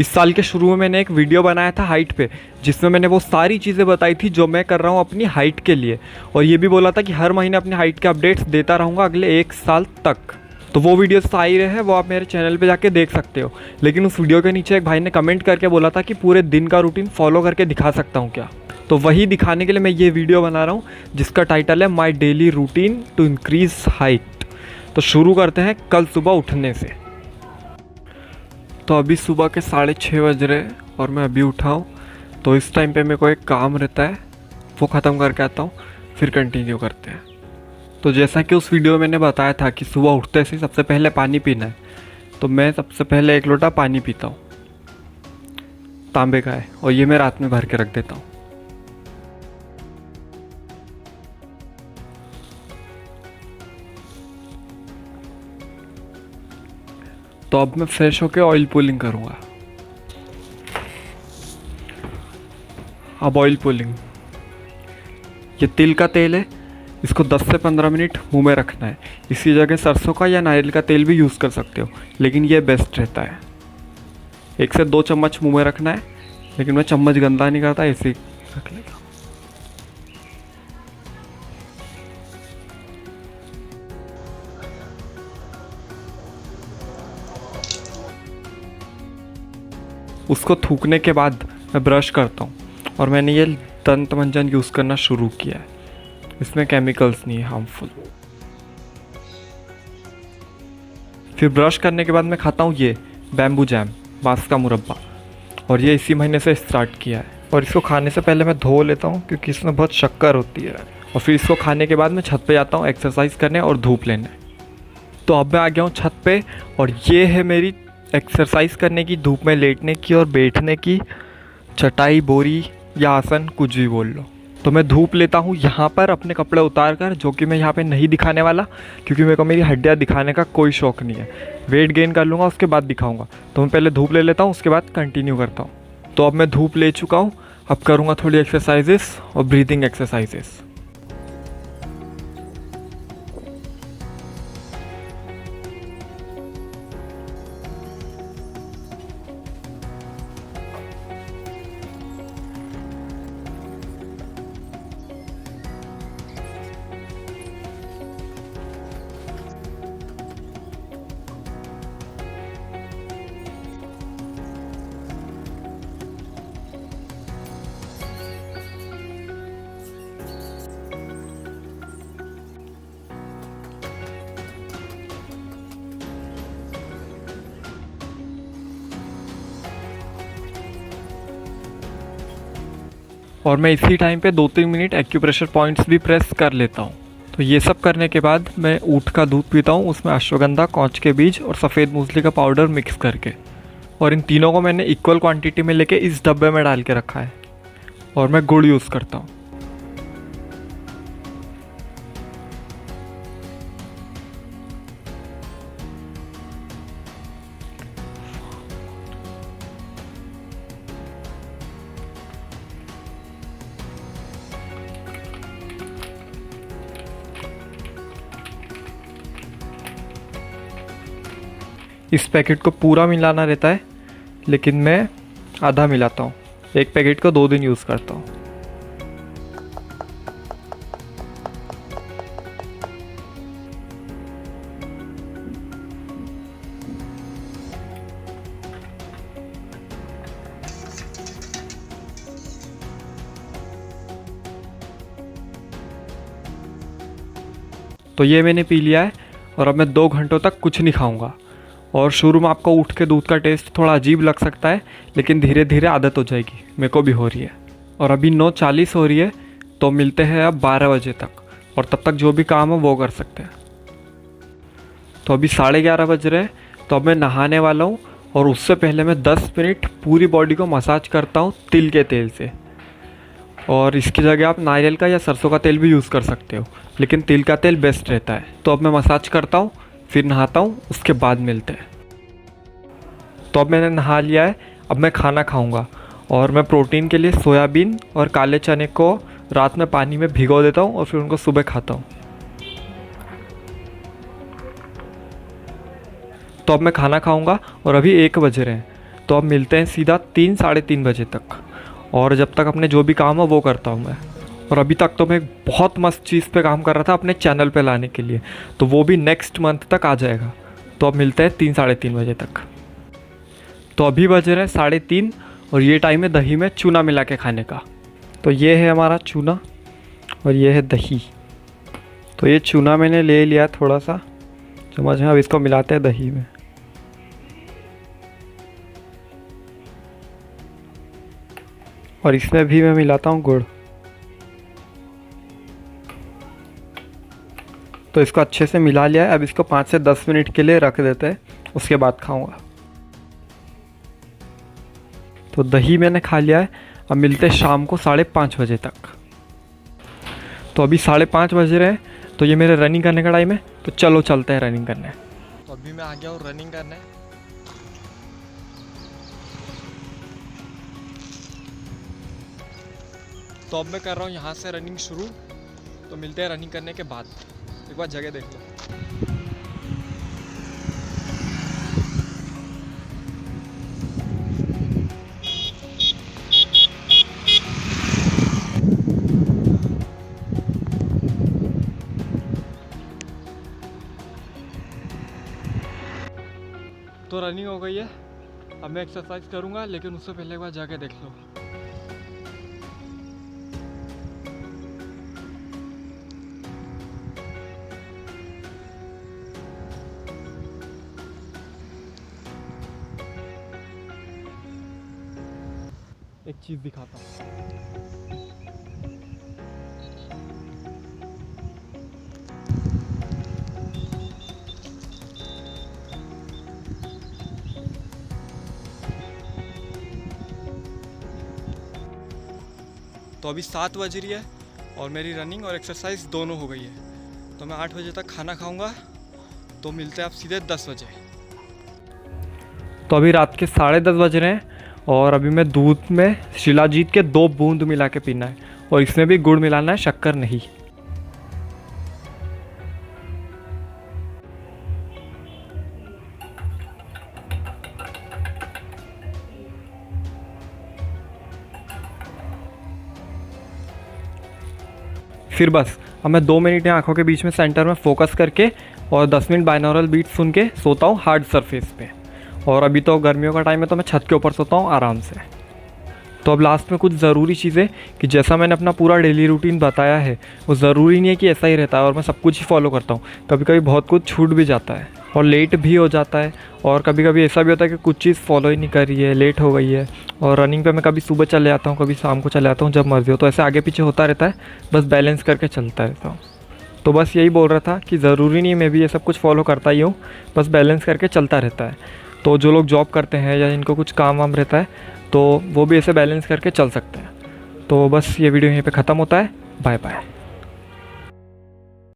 इस साल के शुरू में मैंने एक वीडियो बनाया था हाइट पे, जिसमें मैंने वो सारी चीज़ें बताई थी जो मैं कर रहा हूँ अपनी हाइट के लिए, और ये भी बोला था कि हर महीने अपनी हाइट के अपडेट्स देता रहूँगा अगले 1 साल तक। तो वो वीडियोस आ ही रहे हैं, वो आप मेरे चैनल पे जाके देख सकते हो। लेकिन उस वीडियो के नीचे एक भाई ने कमेंट करके बोला था कि पूरे दिन का रूटीन फॉलो करके दिखा सकता हूँ क्या। तो वही दिखाने के लिए मैं ये वीडियो बना रहा हूँ, जिसका टाइटल है my daily routine to increase height. तो शुरू करते हैं कल सुबह उठने से। तो अभी सुबह के 6:30 बज रहे हैं और मैं अभी उठा हूँ। तो इस टाइम पे मेरे को एक काम रहता है, वो ख़त्म करके आता हूँ, फिर कंटिन्यू करते हैं। तो जैसा कि उस वीडियो में मैंने बताया था कि सुबह उठते से सबसे पहले पानी पीना है, तो मैं सबसे पहले 1 लोटा पानी पीता हूँ, तांबे का है, और ये मैं रात में भर के रख देता हूँ। तो अब मैं फ्रेश होके ऑयल पुलिंग करूँगा। अब ऑयल पुलिंग, ये तिल का तेल है, इसको 10 से 15 मिनट मुंह में रखना है। इसी जगह सरसों का या नारियल का तेल भी यूज़ कर सकते हो, लेकिन ये बेस्ट रहता है। 1 से 2 चम्मच मुंह में रखना है, लेकिन मैं चम्मच गंदा नहीं करता, ऐसे ही रख लेता। उसको थूकने के बाद मैं ब्रश करता हूँ, और मैंने ये दंत मंजन यूज़ करना शुरू किया है। इसमें केमिकल्स नहीं है हार्मफुल। फिर ब्रश करने के बाद मैं खाता हूँ ये बैम्बू जैम, बांस का मुरब्बा, और ये इसी महीने से स्टार्ट किया है। और इसको खाने से पहले मैं धो लेता हूँ, क्योंकि इसमें बहुत शक्कर होती है। और फिर इसको खाने के बाद मैं छत पे जाता हूँ एक्सरसाइज करने और धूप लेने। तो अब मैं आ गया हूँ छत पे, और ये है मेरी एक्सरसाइज करने की, धूप में लेटने की और बैठने की चटाई, बोरी या आसन, कुछ भी बोल लो। तो मैं धूप लेता हूँ यहाँ पर अपने कपड़े उतार कर, जो कि मैं यहाँ पे नहीं दिखाने वाला, क्योंकि मेरे को मेरी हड्डियाँ दिखाने का कोई शौक़ नहीं है। वेट गेन कर लूँगा, उसके बाद दिखाऊँगा। तो मैं पहले धूप ले लेता हूँ, उसके बाद कंटिन्यू करता हूँ। तो अब मैं धूप ले चुका हूँ, अब करूँगा थोड़ी एक्सरसाइजेस और ब्रीदिंग एक्सरसाइजेस। और मैं इसी टाइम पे 2-3 मिनट एक्यूप्रेशर पॉइंट्स भी प्रेस कर लेता हूँ। तो ये सब करने के बाद मैं ऊँट का दूध पीता हूँ, उसमें अश्वगंधा, कौच के बीज और सफ़ेद मूसली का पाउडर मिक्स करके। और इन तीनों को मैंने इक्वल क्वांटिटी में लेके इस डब्बे में डाल के रखा है। और मैं गुड़ यूज़ करता हूँ। इस पैकेट को पूरा मिलाना रहता है, लेकिन मैं आधा मिलाता हूँ। एक पैकेट को 2 दिन यूज़ करता हूँ। तो ये मैंने पी लिया है, और अब मैं 2 घंटों तक कुछ नहीं खाऊंगा। और शुरू में आपको ऊँट के दूध का टेस्ट थोड़ा अजीब लग सकता है, लेकिन धीरे धीरे आदत हो जाएगी। मेरे को भी हो रही है। और अभी 9:40 हो रही है, तो मिलते हैं अब 12 बजे तक, और तब तक जो भी काम हो वो कर सकते हैं। तो अभी 11:30 बज रहे हैं, तो अब मैं नहाने वाला हूँ, और उससे पहले मैं 10 मिनट पूरी बॉडी को मसाज करता हूँ तिल के तेल से। और इसकी जगह आप नारियल का या सरसों का तेल भी यूज़ कर सकते हो, लेकिन तिल का तेल बेस्ट रहता है। तो अब मैं मसाज करता हूँ, फिर नहाता हूँ, उसके बाद मिलते हैं। तो अब मैंने नहा लिया है, अब मैं खाना खाऊंगा। और मैं प्रोटीन के लिए सोयाबीन और काले चने को रात में पानी में भिगो देता हूँ, और फिर उनको सुबह खाता हूँ। तो अब मैं खाना खाऊंगा, और अभी 1 बज रहे हैं। तो अब मिलते हैं सीधा 3 साढ़े 3 बजे तक, और जब तक अपने जो भी काम है वो करता हूँ मैं। और अभी तक तो मैं एक बहुत मस्त चीज़ पे काम कर रहा था अपने चैनल पे लाने के लिए, तो वो भी नेक्स्ट मंथ तक आ जाएगा। तो अब मिलते हैं 3 साढ़े 3 बजे तक। तो अभी बज रहे हैं 3:30 और ये टाइम है दही में चूना मिला के खाने का। तो ये है हमारा चूना और ये है दही। तो ये चूना मैंने ले लिया थोड़ा सा चम्मच में, अब इसको मिलाते हैं दही में। और इसमें भी मैं मिलाता हूँ गुड़। तो इसको अच्छे से मिला लिया है, अब इसको 5 से 10 मिनट के लिए रख देते हैं, उसके बाद खाऊंगा। तो दही मैंने खा लिया है, अब मिलते हैं शाम को 5:30 बजे तक। तो अभी 5:30 बज रहे हैं, तो ये मेरे रनिंग करने का टाइम है, तो चलो चलते हैं रनिंग करने। तो अभी मैं आ गया हूँ रनिंग करने। तो अब मैं कर रहा हूँ यहाँ से रनिंग शुरू, तो मिलते हैं रनिंग करने के बाद। एक बार जगह देख लो। तो रनिंग हो गई है, अब मैं एक्सरसाइज करूँगा, लेकिन उससे पहले एक बार जाके देख लो। एक चीज़ दिखाता हूँ। तो अभी 7 बज रही है और मेरी रनिंग और एक्सरसाइज दोनों हो गई है। तो मैं 8 बजे तक खाना खाऊंगा, तो मिलते हैं आप सीधे 10 बजे। तो अभी रात के 10:30 बज रहे हैं और अभी मैं दूध में शिलाजीत के 2 बूंद मिला के पीना है, और इसमें भी गुड़ मिलाना है, शक्कर नहीं। फिर बस अब मैं 2 मिनट आंखों के बीच में सेंटर में फोकस करके और 10 मिनट बाइनॉरल बीट सुन के सोता हूँ हार्ड सरफेस पे। और अभी तो गर्मियों का टाइम है, तो मैं छत के ऊपर सोता हूँ आराम से। तो अब लास्ट में कुछ ज़रूरी चीज़ें कि जैसा मैंने अपना पूरा डेली रूटीन बताया है, वो ज़रूरी नहीं है कि ऐसा ही रहता है और मैं सब कुछ ही फॉलो करता हूँ। कभी कभी बहुत कुछ छूट भी जाता है और लेट भी हो जाता है, और कभी कभी ऐसा भी होता है कि कुछ चीज़ फॉलो ही नहीं कर रही है, लेट हो गई है। और रनिंग पे मैं कभी सुबह चले जाता हूँ, कभी शाम को चले जाता हूँ, जब मर्जी हो। तो ऐसे आगे पीछे होता रहता है, बस बैलेंस करके चलता रहता हूँ। तो बस यही बोल रहा था कि ज़रूरी नहीं मैं भी ये सब कुछ फॉलो करता ही हूँ, बस बैलेंस करके चलता रहता है। तो जो लोग जॉब करते हैं या इनको कुछ काम वाम रहता है, तो वो भी ऐसे बैलेंस करके चल सकते हैं। तो बस ये वीडियो यहीं पे ख़त्म होता है। Bye bye.